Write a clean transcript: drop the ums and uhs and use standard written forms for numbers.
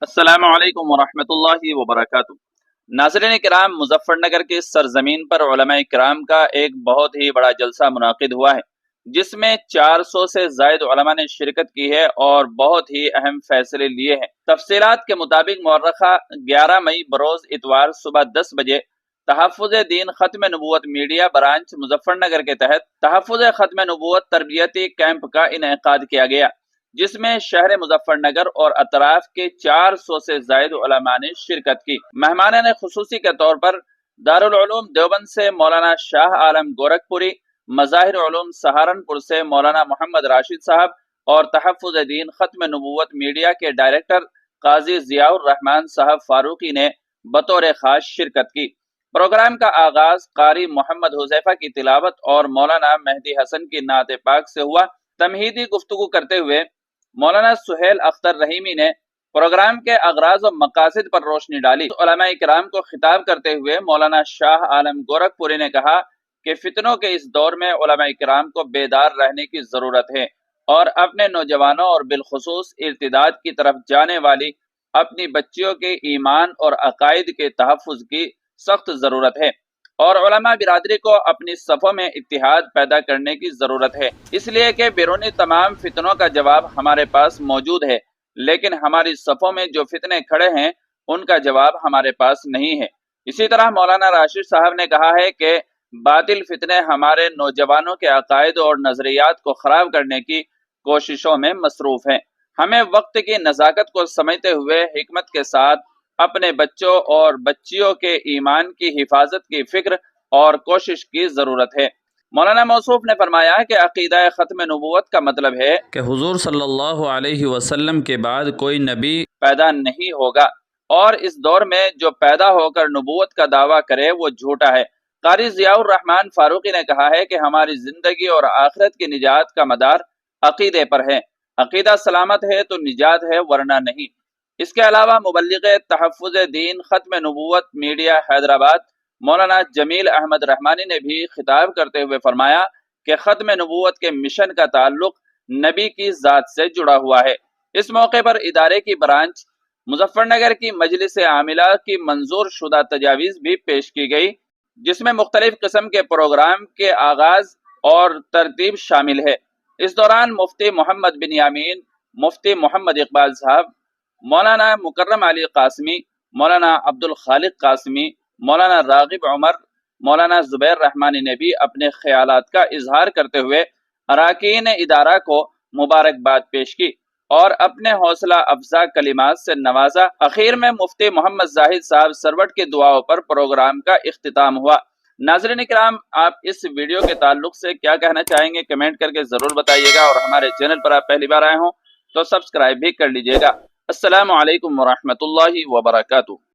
السلام علیکم ورحمۃ اللہ وبرکاتہ۔ ناظرین کرام، مظفر نگر کی سرزمین پر علماء کرام کا ایک بہت ہی بڑا جلسہ منعقد ہوا ہے، جس میں 400 سے زائد علماء نے شرکت کی ہے اور بہت ہی اہم فیصلے لیے ہیں۔ تفصیلات کے مطابق مورخہ 11 مئی بروز اتوار صبح 10 بجے تحفظ دین ختم نبوت میڈیا برانچ مظفر نگر کے تحت تحفظ ختم نبوت تربیتی کیمپ کا انعقاد کیا گیا، جس میں شہر مظفر نگر اور اطراف کے 400 سے زائد علماء نے شرکت کی۔ مہمانان نے خصوصی کے طور پر دارالعلوم دیوبند سے مولانا شاہ عالم گورکھپوری، مظاہر علوم سہارنپور سے مولانا محمد راشد صاحب اور تحفظ دین ختم نبوت میڈیا کے ڈائریکٹر قاضی ضیاء الرحمن صاحب فاروقی نے بطور خاص شرکت کی۔ پروگرام کا آغاز قاری محمد حذیفہ کی تلاوت اور مولانا مہدی حسن کی نعت پاک سے ہوا۔ تمہیدی گفتگو کرتے ہوئے مولانا سہیل اختر رحیمی نے پروگرام کے اغراض و مقاصد پر روشنی ڈالی۔ علماء کرام کو خطاب کرتے ہوئے مولانا شاہ عالم گورکھپوری نے کہا کہ فتنوں کے اس دور میں علماء کرام کو بیدار رہنے کی ضرورت ہے اور اپنے نوجوانوں اور بالخصوص ارتداد کی طرف جانے والی اپنی بچیوں کے ایمان اور عقائد کے تحفظ کی سخت ضرورت ہے، اور علماء برادری کو اپنی صفوں میں اتحاد پیدا کرنے کی ضرورت ہے، اس لیے کہ بیرونی تمام فتنوں کا جواب ہمارے پاس موجود ہے، لیکن ہماری صفوں میں جو فتنے کھڑے ہیں ان کا جواب ہمارے پاس نہیں ہے۔ اسی طرح مولانا راشد صاحب نے کہا ہے کہ باطل فتنے ہمارے نوجوانوں کے عقائد اور نظریات کو خراب کرنے کی کوششوں میں مصروف ہیں۔ ہمیں وقت کی نزاکت کو سمجھتے ہوئے حکمت کے ساتھ اپنے بچوں اور بچیوں کے ایمان کی حفاظت کی فکر اور کوشش کی ضرورت ہے۔ مولانا موصوف نے فرمایا کہ عقیدہ ختم نبوت کا مطلب ہے کہ حضور صلی اللہ علیہ وسلم کے بعد کوئی نبی پیدا نہیں ہوگا، اور اس دور میں جو پیدا ہو کر نبوت کا دعویٰ کرے وہ جھوٹا ہے۔ قاری ضیاء الرحمن فاروقی نے کہا ہے کہ ہماری زندگی اور آخرت کی نجات کا مدار عقیدے پر ہے۔ عقیدہ سلامت ہے تو نجات ہے، ورنہ نہیں۔ اس کے علاوہ مبلغ تحفظ دین ختم نبوت میڈیا حیدرآباد مولانا جمیل احمد رحمانی نے بھی خطاب کرتے ہوئے فرمایا کہ ختم نبوت کے مشن کا تعلق نبی کی ذات سے جڑا ہوا ہے۔ اس موقع پر ادارے کی برانچ مظفر نگر کی مجلس عاملہ کی منظور شدہ تجاویز بھی پیش کی گئی، جس میں مختلف قسم کے پروگرام کے آغاز اور ترتیب شامل ہے۔ اس دوران مفتی محمد بن یامین، مفتی محمد اقبال صاحب، مولانا مکرم علی قاسمی، مولانا عبد الخالق قاسمی، مولانا راغب عمر، مولانا زبیر رحمانی نے بھی اپنے خیالات کا اظہار کرتے ہوئے اراکین ادارہ کو مبارکباد پیش کی اور اپنے حوصلہ افزا کلمات سے نوازا۔ اخیر میں مفتی محمد زاہد صاحب سروٹ کی دعاؤں پر پروگرام کا اختتام ہوا۔ ناظرین کرام، آپ اس ویڈیو کے تعلق سے کیا کہنا چاہیں گے کمنٹ کر کے ضرور بتائیے گا، اور ہمارے چینل پر آپ پہلی بار آئے ہوں تو سبسکرائب بھی کر لیجیے گا۔ السلام علیکم ورحمۃ اللہ وبرکاتہ۔